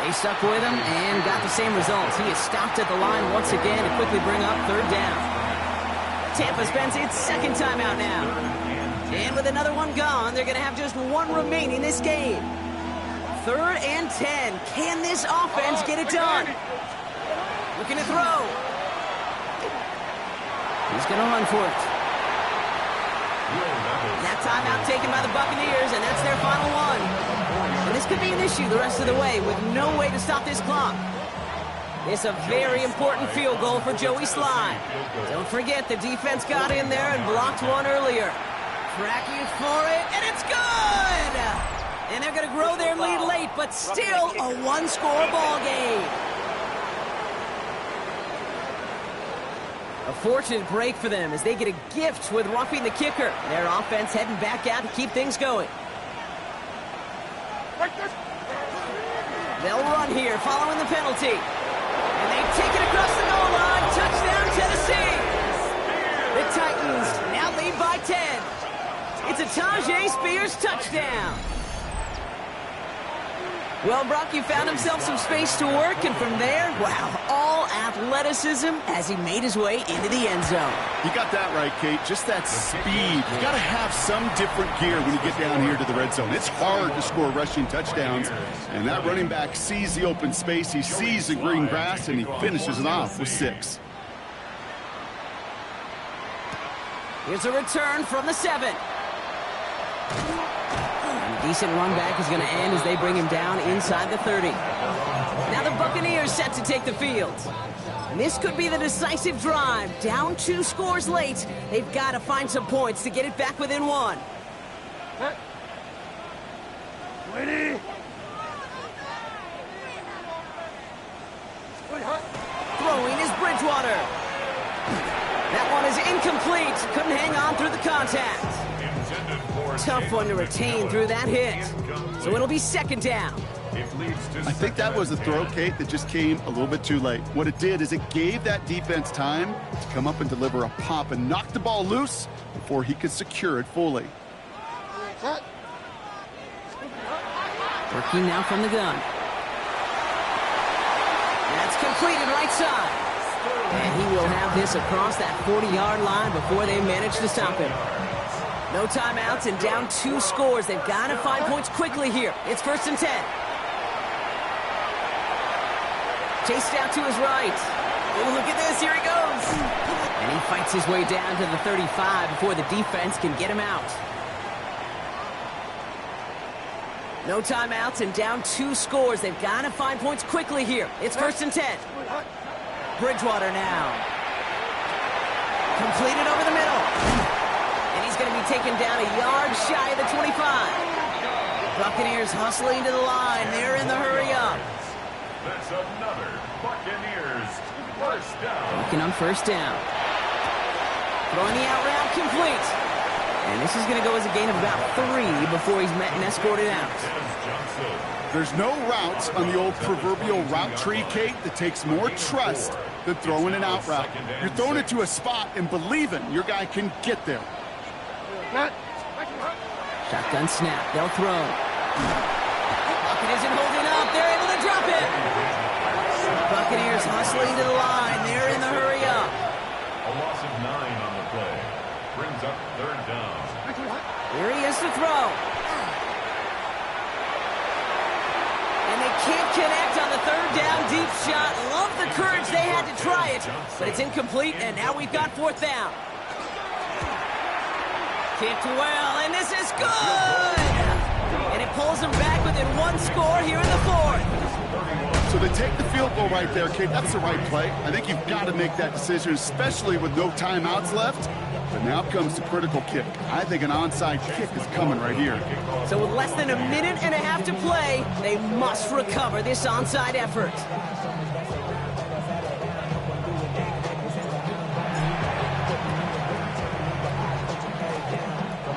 They stuck with him and got the same results. He is stopped at the line once again to quickly bring up 3rd down. Tampa spends its 2nd timeout now. And with another one gone, they're going to have just one remaining this game. 3rd and 10. Can this offense get it done? Looking to throw. He's going to run for it. That timeout taken by the Buccaneers, and that's their final one. And this could be an issue the rest of the way with no way to stop this clock. It's a very important field goal for Joey Slye. Don't forget, the defense got in there and blocked one earlier. Tracking for it, and it's good! And they're going to grow their lead late, but still a one-score ball game. A fortunate break for them as they get a gift with roughing the kicker. Their offense heading back out to keep things going. They'll run here following the penalty. And they take it across the goal line. Touchdown, Tennessee. The Titans now lead by 10. It's a Tajay Spears touchdown. Well, Brock, you found himself some space to work, and from there, wow, all athleticism as he made his way into the end zone. You got that right, Kate. Just that speed. You got to have some different gear when you get down here to the red zone. It's hard to score rushing touchdowns, and that running back sees the open space, he sees the green grass, and he finishes it off with 6. Here's a return from the 7. Decent run back is going to end as they bring him down inside the 30. Now the Buccaneers set to take the field. And this could be the decisive drive. Down 2 scores late. They've got to find some points to get it back within 1. Ready? Throwing is Bridgewater. That one is incomplete. Couldn't hang on through the contact. Tough one to retain through that hit. So it'll be 2nd down. It leads to I think that was a throw, Kate, that just came a little bit too late. What it did is it gave that defense time to come up and deliver a pop and knock the ball loose before he could secure it fully. Working now from the gun. That's completed right side. And he will have this across that 40-yard line before they manage to stop him. No timeouts and down 2 scores. They've got to find points quickly here. It's 1st and 10. Chased out to his right. Oh, look at this. Here he goes. And he fights his way down to the 35 before the defense can get him out. No timeouts and down 2 scores. They've got to find points quickly here. It's 1st and 10. Bridgewater now. Completed over the middle. And he's going to be taken down a yard shy of the 25. Buccaneers hustling to the line. They're in the hurry up. That's another Buccaneers first down. Looking on 1st down. Throwing the out route complete. And this is going to go as a gain of about 3 before he's met and escorted out. There's no routes on the old proverbial route tree, Kate, that takes more trust than throwing an out route. You're throwing it to a spot and believing your guy can get there. Shotgun snap. They'll throw. Bucket isn't holding up. They're able to drop it. Buccaneers hustling to the line. They're in the hurry up. A loss of 9 on the play. Brings up 3rd down. Here he is to throw. And they can't connect on the 3rd down deep shot. Love the courage they had to try it. But it's incomplete, and now we've got 4th down. Kicked well, and this is good! And it pulls them back within 1 score here in the 4th. So they take the field goal right there, Kate. That's the right play. I think you've got to make that decision, especially with no timeouts left. But now comes the critical kick. I think an onside kick is coming right here. So with less than a minute and a half to play, they must recover this onside effort.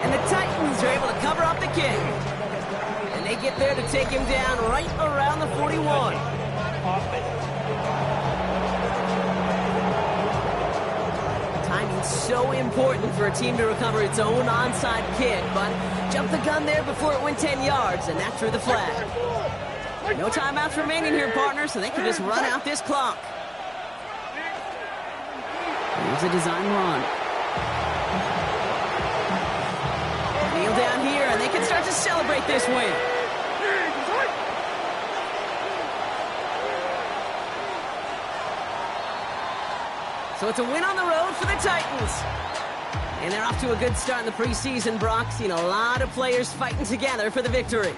And the Titans are able to cover up the kick. And they get there to take him down right around the 41. Timing's so important for a team to recover its own onside kick, but jumped the gun there before it went 10 yards, and that drew the flag. No timeouts remaining here, partner, so they can just run out this clock. Here's a design run. Kneel down here, and they can start to celebrate this win. So it's a win on the road for the Titans. And they're off to a good start in the preseason, Brock. Seen a lot of players fighting together for the victory.